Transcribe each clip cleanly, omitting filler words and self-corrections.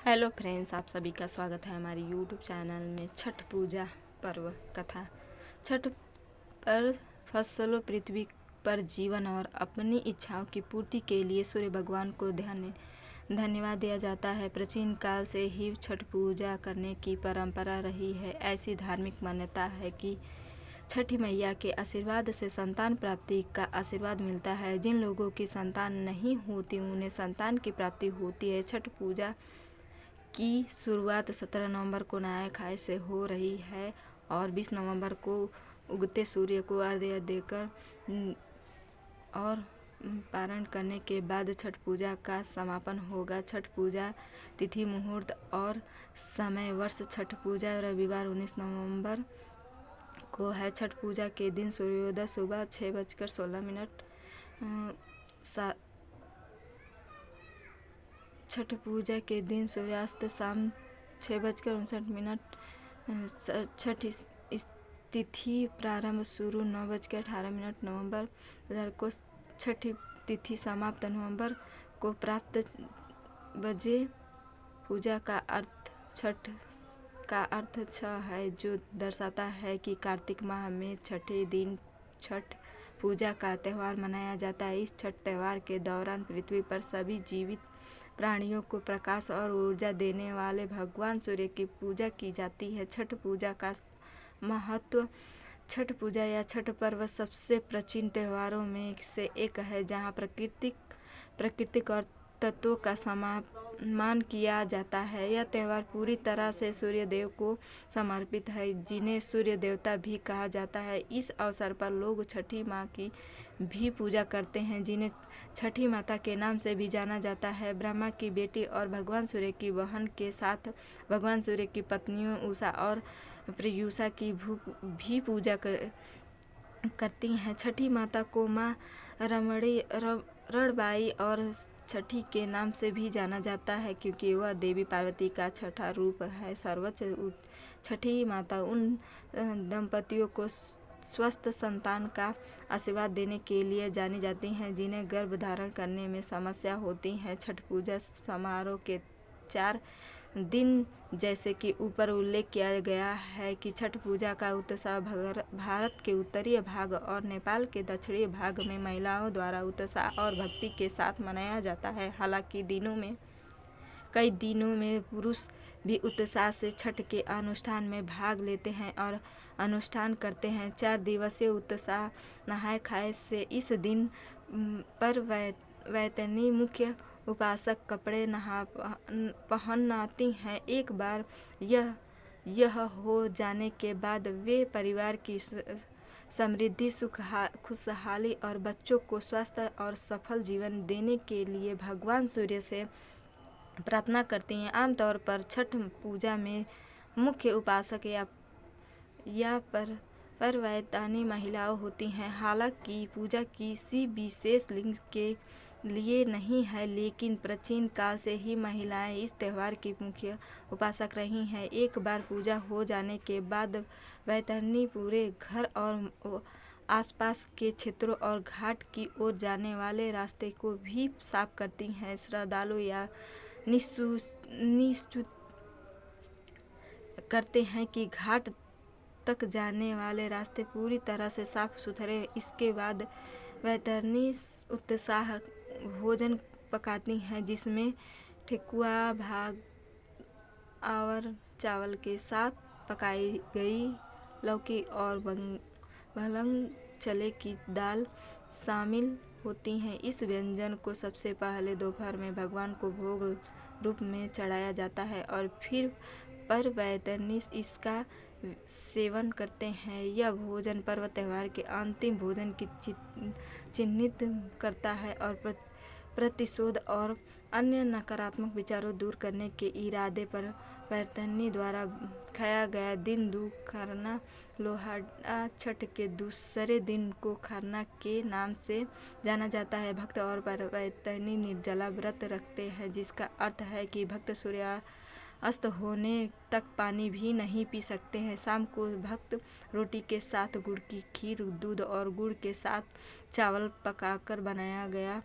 Hello friends, आप सभी का स्वागत है हमारी यूट्यूब चैनल में छठ पूजा पर्व कथा। छठ पर फसलों, पृथ्वी पर जीवन और अपनी इच्छाओं की पूर्ति के लिए सूर्य भगवान को धन्यवाद दिया जाता है। प्राचीन काल से ही छठ पूजा करने की परंपरा रही है। ऐसी धार्मिक मान्यता है कि छठी मैया के आशीर्वाद से संतान प्राप्ति का आशीर्वाद मिलता है। जिन लोगों की संतान नहीं होती उन्हें संतान की प्राप्ति होती है। छठ पूजा की शुरुआत 17 नवंबर को नहाय खाए से हो रही है और 20 नवंबर को उगते सूर्य को अर्घ्य देकर और पारण करने के बाद छठ पूजा का समापन होगा। छठ पूजा तिथि, मुहूर्त और समय वर्ष छठ पूजा रविवार 19 नवंबर को है। छठ पूजा के दिन सूर्योदय सुबह 6:16। छठ पूजा के दिन सूर्यास्त शाम 6:59। छठ तिथि प्रारंभ शुरू 9:18। नवंबर 2000 को छठ तिथि समाप्त। नवंबर को प्राप्त बजे। पूजा का अर्थ छठ का अर्थ छह है, जो दर्शाता है कि कार्तिक माह में छठे दिन छठ पूजा का त्यौहार मनाया जाता है। इस छठ त्यौहार के दौरान पृथ्वी पर सभी जीवित प्राणियों को प्रकाश और ऊर्जा देने वाले भगवान सूर्य की पूजा की जाती है। छठ पूजा का महत्व। छठ पूजा या छठ पर्व सबसे प्राचीन त्योहारों में से एक है, जहाँ प्राकृतिक और तत्वों का सम्मान किया जाता है। यह त्यौहार पूरी तरह से सूर्य देव को समर्पित है, जिन्हें सूर्य देवता भी कहा जाता है। इस अवसर पर लोग छठी माँ की भी पूजा करते हैं, जिन्हें छठी माता के नाम से भी जाना जाता है। ब्रह्मा की बेटी और भगवान सूर्य की बहन के साथ भगवान सूर्य की पत्नियों उषा और प्रयूषा की भी पूजा करती हैं। छठी माता को माँ रणबाई और छठी के नाम से भी जाना जाता है, क्योंकि वह देवी पार्वती का छठा रूप है। सर्वोच्च छठी माता उन दंपतियों को स्वस्थ संतान का आशीर्वाद देने के लिए जानी जाती हैं, जिन्हें गर्भ धारण करने में समस्या होती है। छठ पूजा समारोह के 4 दिन, जैसे कि ऊपर उल्लेख किया गया है कि छठ पूजा का उत्सव भारत के उत्तरीय भाग और नेपाल के दक्षिणी भाग में महिलाओं द्वारा उत्साह और भक्ति के साथ मनाया जाता है। हालांकि कई दिनों में पुरुष भी उत्साह से छठ के अनुष्ठान में भाग लेते हैं और अनुष्ठान करते हैं। 4 दिवसीय उत्साह नहाय खाए से इस दिन पर वैतरणी मुख्य उपासक कपड़े पहनाती हैं। एक बार यह हो जाने के बाद वे परिवार की समृद्धि, खुशहाली और बच्चों को स्वस्थ और सफल जीवन देने के लिए भगवान सूर्य से प्रार्थना करती हैं। आमतौर पर छठ पूजा में मुख्य उपासक या परवैतनी महिलाएं होती हैं। हालांकि पूजा किसी विशेष लिंग के लिए नहीं है, लेकिन प्राचीन काल से ही महिलाएं इस त्यौहार की मुख्य उपासक रही हैं। एक बार पूजा हो जाने के बाद वैतरणी पूरे घर और आसपास के क्षेत्रों और घाट की ओर जाने वाले रास्ते को भी साफ करती हैं। श्रद्धालु या निश्चित करते हैं कि घाट तक जाने वाले रास्ते पूरी तरह से साफ सुथरे। इसके बाद वैतरणी उत्साह भोजन पकाती हैं, जिसमें ठेकुआ, भाग और चावल के साथ पकाई गई लौकी और भलंग चने की दाल शामिल होती हैं। इस व्यंजन को सबसे पहले दोपहर में भगवान को भोग रूप में चढ़ाया जाता है और फिर परवैतनी इसका सेवन करते हैं। यह भोजन पर्व त्यौहार के अंतिम भोजन की चिन्हित करता है और प्रतिशोध और अन्य नकारात्मक विचारों दूर करने के इरादे पर वैतरणी द्वारा खाया गया दिन खरना लोहाड़ा। छठ के दूसरे दिन को खरना के नाम से जाना जाता है। भक्त और वैतरणी निर्जला व्रत रखते हैं, जिसका अर्थ है कि भक्त सूर्यास्त होने तक पानी भी नहीं पी सकते हैं। शाम को भक्त रोटी के साथ गुड़ की खीर, दूध और गुड़ के साथ चावल पकाकर बनाया गया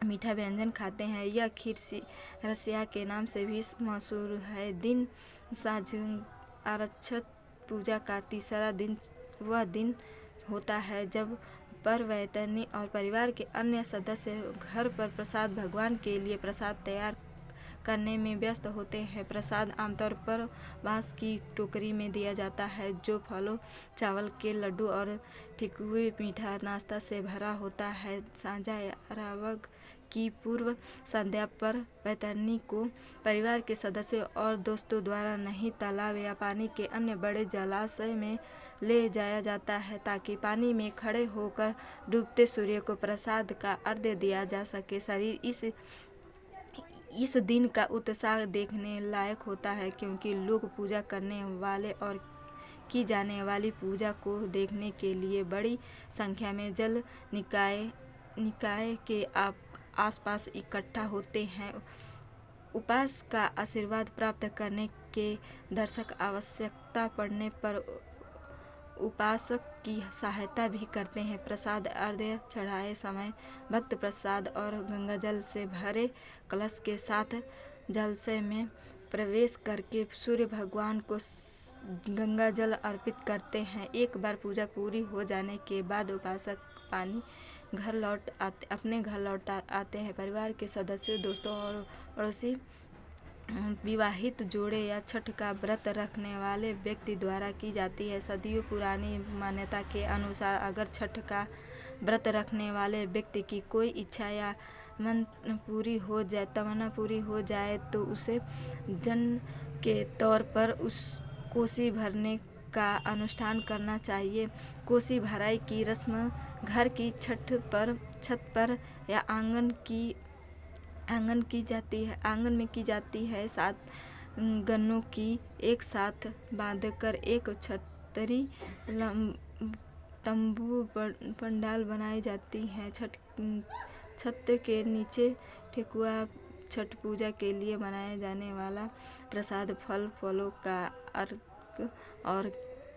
मीठा व्यंजन खाते हैं। यह खीर रसिया के नाम से भी मशहूर है। दिन साँझ आरक्षित पूजा का तीसरा दिन वह दिन होता है जब परवैतनी और परिवार के अन्य सदस्य घर पर प्रसाद भगवान के लिए प्रसाद तैयार करने में व्यस्त होते हैं। प्रसाद आमतौर पर बांस की टोकरी में दिया जाता है जो फलों, चावल के लड्डू और ठिकुए मीठा नाश्ता से भरा होता है। साझा अरावग की पूर्व संध्या पर वैतरणी को परिवार के सदस्यों और दोस्तों द्वारा नहीं तालाब या पानी के अन्य बड़े जलाशय में ले जाया जाता है ताकि पानी में खड़े होकर डूबते सूर्य को प्रसाद का अर्घ्य दिया जा सके। शरीर इस दिन का उत्साह देखने लायक होता है क्योंकि लोग पूजा करने वाले और की जाने वाली पूजा को देखने के लिए बड़ी संख्या में जल निकाय के आसपास इकट्ठा होते हैं। उपास का आशीर्वाद प्राप्त करने के दर्शक आवश्यकता पड़ने पर उपासक की सहायता भी करते हैं। प्रसाद अर्घ्य चढ़ाए समय भक्त प्रसाद और गंगाजल से भरे कलश के साथ जलाशय में प्रवेश करके सूर्य भगवान को गंगाजल अर्पित करते हैं। एक बार पूजा पूरी हो जाने के बाद उपासक अपने घर लौट आते हैं। परिवार के सदस्यों, दोस्तों और पड़ोसी, विवाहित जोड़े या छठ का व्रत रखने वाले व्यक्ति द्वारा की जाती है। सदियों पुरानी मान्यता के अनुसार अगर छठ का व्रत रखने वाले व्यक्ति की कोई इच्छा या तमन्ना पूरी हो जाए तो उसे जन्म के तौर पर उस कोसी भरने का अनुष्ठान करना चाहिए। कोसी भराई की रस्म घर की छत पर या आंगन में की जाती है। 7 गन्नों की एक साथ बांधकर एक छतरी तंबू पंडाल बनाई जाती है। छत के नीचे ठेकुआ छठ पूजा के लिए बनाए जाने वाला प्रसाद, फलों का अर्घ और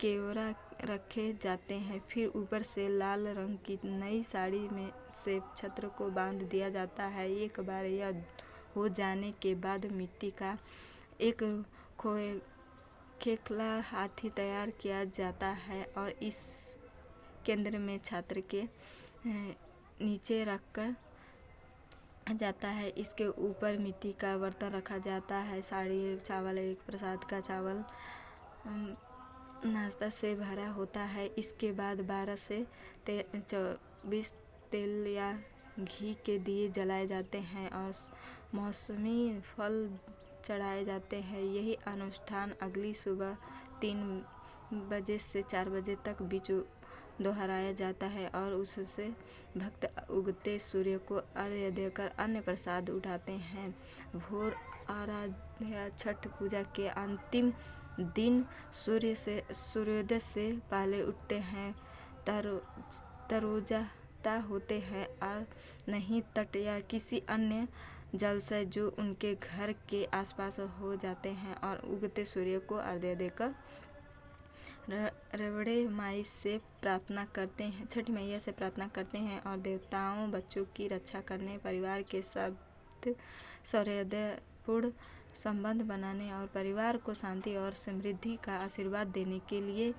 केवड़ा रखे जाते हैं। फिर ऊपर से लाल रंग की नई साड़ी में से छत्र को बांध दिया जाता है। एक बार यह हो जाने के बाद मिट्टी का एक खेखला हाथी तैयार किया जाता है और इस केंद्र में छत्र के नीचे रखकर जाता है। इसके ऊपर मिट्टी का बर्तन रखा जाता है। साड़ी, चावल, एक प्रसाद का चावल नाश्ता से भरा होता है। इसके बाद 12 से 24 तेल या घी के दिए जलाए जाते हैं और मौसमी फल चढ़ाए जाते हैं। यही अनुष्ठान अगली सुबह 3 बजे से 4 बजे तक बीच दोहराया जाता है और उससे भक्त उगते सूर्य को अर्घ्य देकर अन्य प्रसाद उठाते हैं। भोर आराध्या छठ पूजा के अंतिम दिन सूर्योदय से पहले उठते हैं, तरोजाता होते हैं और नहीं तट या किसी अन्य जलाशय जो उनके घर के आसपास हो जाते हैं और उगते सूर्य को अर्घ्य देकर रवड़े माई से प्रार्थना करते हैं, छठ मैया से प्रार्थना करते हैं और देवताओं, बच्चों की रक्षा करने, परिवार के साथ सौहार्दपूर्ण संबंध बनाने और परिवार को शांति और समृद्धि का आशीर्वाद देने के लिए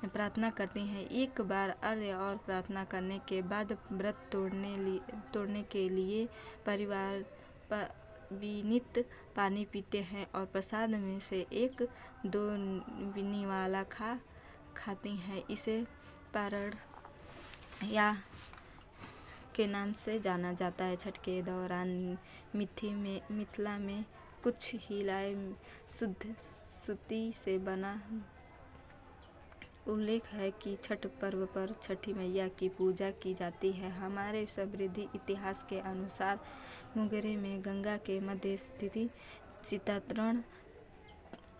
प्रार्थना करते हैं। एक बार अर्घ्य और प्रार्थना करने के बाद व्रत तोड़ने के लिए परिवार विनीत पानी पीते हैं और प्रसाद में से 1-2 निवाला खाती हैं। इसे पारण या के नाम से जाना जाता है। छठ के दौरान मिथिला में कुछ हिलाए शुद्ध सूती से बना उल्लेख है कि छठ पर्व पर छठी मैया की पूजा की जाती है। हमारे समृद्ध इतिहास के अनुसार मुंगेर में गंगा के मध्य स्थित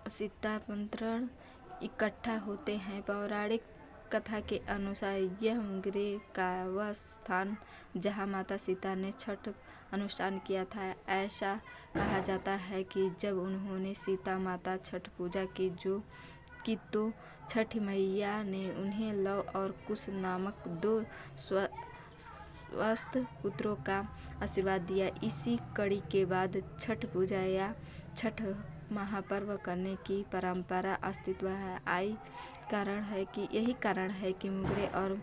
सीतापंथर इकट्ठा होते हैं। पौराणिक कथा के अनुसार यह मुंगेर का वह स्थान जहाँ माता सीता ने छठ अनुष्ठान किया था। ऐसा कहा जाता है कि जब उन्होंने सीता माता छठ पूजा की तो छठ मैया ने उन्हें लव और कुश नामक 2 स्वस्थ पुत्रों का आशीर्वाद दिया। इसी कड़ी के बाद छठ पूजा या छठ महापर्व करने की परंपरा अस्तित्व है यही कारण है कि मुंगेर और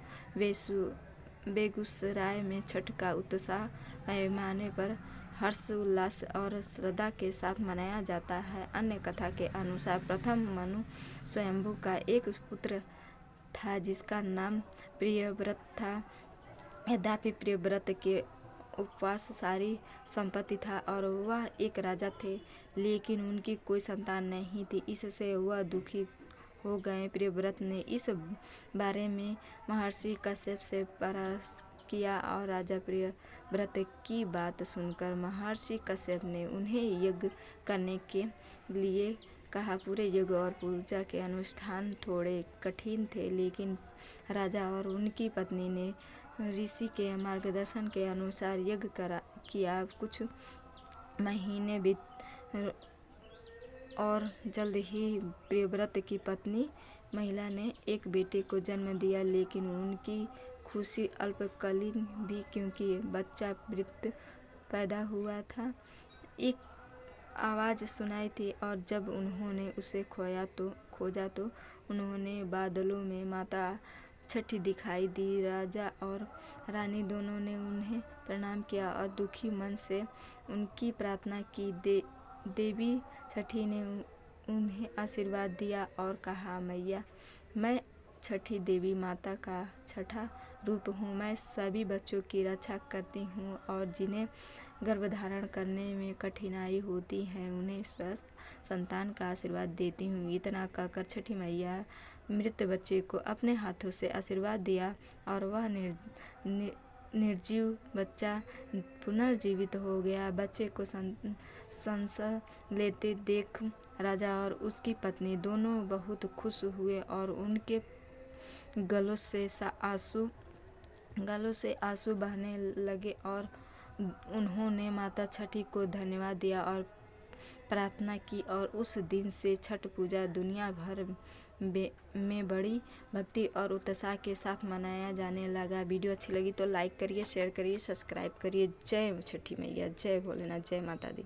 बेगूसराय में छठ का उत्साह पैमाने पर हर्षोल्लास और श्रद्धा के साथ मनाया जाता है। अन्य कथा के अनुसार प्रथम मनु स्वयंभू का एक पुत्र था जिसका नाम प्रियव्रत था। यद्यपि प्रियव्रत के उपवास सारी संपत्ति था और वह एक राजा थे, लेकिन उनकी कोई संतान नहीं थी। इससे वह दुखी हो गए। प्रियव्रत ने इस बारे में महर्षि कश्यप से परामर्श किया और राजा प्रियव्रत की बात सुनकर महर्षि कश्यप ने उन्हें यज्ञ करने के लिए कहा। पूरे यज्ञ और पूजा के अनुष्ठान थोड़े कठिन थे, लेकिन राजा और उनकी पत्नी ने ऋषि के मार्गदर्शन के अनुसार यज्ञ किया। कुछ महीने बीत और जल्द ही प्रियव्रत की पत्नी महिला ने एक बेटे को जन्म दिया, लेकिन उनकी खुशी अल्पकालीन भी, क्योंकि बच्चा मृत पैदा हुआ था। एक आवाज़ सुनाई थी और जब उन्होंने उसे खोजा तो उन्होंने बादलों में माता छठी दिखाई दी। राजा और रानी दोनों ने उन्हें प्रणाम किया और दुखी मन से उनकी प्रार्थना की। देवी छठी ने उन्हें आशीर्वाद दिया और कहा, मैया, मैं छठी देवी माता का छठा रूप हूँ। मैं सभी बच्चों की रक्षा करती हूँ और जिन्हें गर्भधारण करने में कठिनाई होती है उन्हें स्वस्थ संतान का आशीर्वाद देती हूँ। इतना कहकर छठी मैया मृत बच्चे को अपने हाथों से आशीर्वाद दिया और वह निर्जीव बच्चा पुनर्जीवित हो गया। बच्चे को सांस लेते देख राजा और उसकी पत्नी दोनों बहुत खुश हुए और उनके गलों से आंसू बहने लगे और उन्होंने माता छठी को धन्यवाद दिया और प्रार्थना की। और उस दिन से छठ पूजा दुनिया भर में बड़ी भक्ति और उत्साह के साथ मनाया जाने लगा। वीडियो अच्छी लगी तो लाइक करिए, शेयर करिए, सब्सक्राइब करिए। जय छठी मैया, जय भोलेनाथ, जय माता दी।